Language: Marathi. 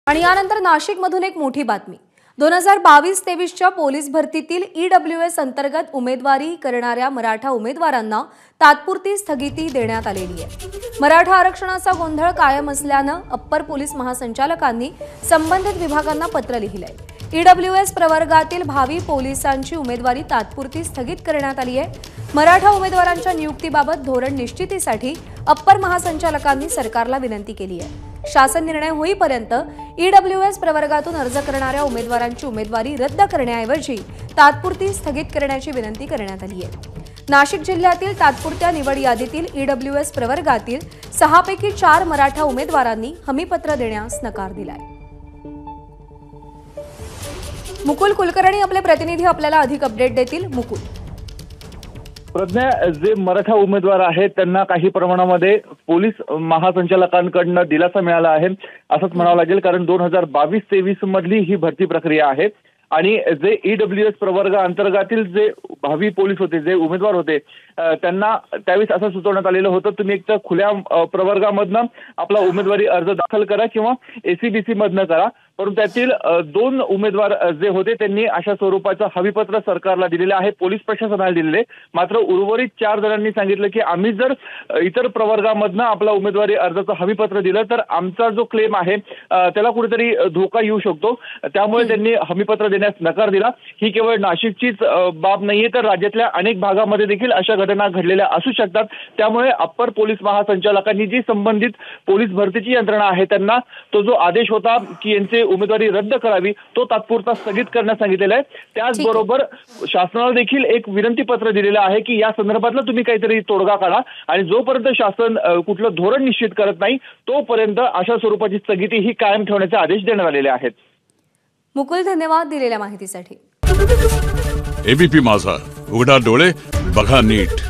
आणि यानंतर नाशिकमधून एक मोठी बातमी 2022-23च्या पोलीस भरतीतील ईडब्ल्यूएस अंतर्गत उमेदवारी करणाऱ्या मराठा उमेदवारांना तात्पुरती स्थगिती देण्यात आलेली आहे। मराठा आरक्षणाचा गोंधळ कायम असल्यानं अप्पर पोलीस महासंचालकांनी संबंधित विभागांना पत्र लिहिलंय। ईडब्ल्यूएस प्रवर्गातील भावी पोलिसांची उमेदवारी तात्पुरती स्थगित करण्यात आली आहे। मराठा उमेदवारांच्या नियुक्तीबाबत धोरण निश्चितीसाठी अप्पर महासंचालकांनी सरकारला विनंती केली आहे। शासन निर्णय होईपर्यंत ईडब्ल्यूएस प्रवर्गातून अर्ज करणाऱ्या उमेदवारांची उमेदवारी रद्द करण्याऐवजी तात्पुरती स्थगित करण्याची विनंती करण्यात आली आहे। नाशिक जिल्ह्यातील तात्पुरत्या निवड यादीतील ईडब्ल्यूएस प्रवर्गातील 6 पैकी 4 मराठा उमेदवारांनी हमीपत्र देण्यास नकार दिलाय। मुकुल कुलकर्णी आपले प्रतिनिधी आपल्याला अधिक अपडेट देतील। मुकुल, प्रज्ञा, जे मराठा उमेदवार आहेत त्यांना काही प्रमाणामध्ये पोलीस महासंचालकांकडून दिलासा मिळाला आहे असंच म्हणावं लागेल, कारण 2022-23 मधली ही भरती प्रक्रिया आहे आणि जे ईडब्ल्यूएस प्रवर्ग अंतर्गतील जे भावी पोलीस होते, जे उमेदवार होते, त्यांना त्यावेळेस असं सुचवण्यात आलेलं होतं, तुम्ही एक तर खुल्या प्रवर्गामधनं आपला उमेदवारी अर्ज दाखल करा किंवा एसीबीसी मधनं करा। परंतु त्यातील 2 उमेदवार जे होते त्यांनी अशा स्वरूपाचं हमीपत्र सरकारला दिलेलं आहे, पोलीस प्रशासनाला दिलेले। मात्र उर्वरित 4 जणांनी सांगितलं की आम्ही जर इतर प्रवर्गामधनं आपला उमेदवारी अर्जाचं हमीपत्र दिलं तर आमचा जो क्लेम आहे त्याला कुठेतरी धोका येऊ शकतो, त्यामुळे त्यांनी हमीपत्र देण्यास नकार दिला। ही केवळ नाशिकचीच बाब नाहीये, तर राज्यातल्या अनेक भागामध्ये देखील अशा घटना घडलेल्या असू शकतात। त्यामुळे अप्पर पोलीस महासंचालकांनी जी संबंधित पोलीस भरतीची यंत्रणा आहे त्यांना तो जो आदेश होता की यांचे उमेदवारी रद्द करावी तो तात्पुरता स्थगित करण्यास सांगितलेला आहे। त्याचबरोबर शासनाला देखील एक विनंती पत्र दिलेलं आहे की या संदर्भातला तुम्ही काहीतरी तोडगा काढा आणि जोपर्यंत शासन कुठलं धोरण निश्चित करत नाही तोपर्यंत अशा स्वरूपाची स्थगिती ही कायम ठेवण्याचे आदेश देण्यात आलेले आहेत। मुकुल, धन्यवाद दिलेल्या माहितीसाठी। एबीपी माझा, उघडा डोळे बघा नीट।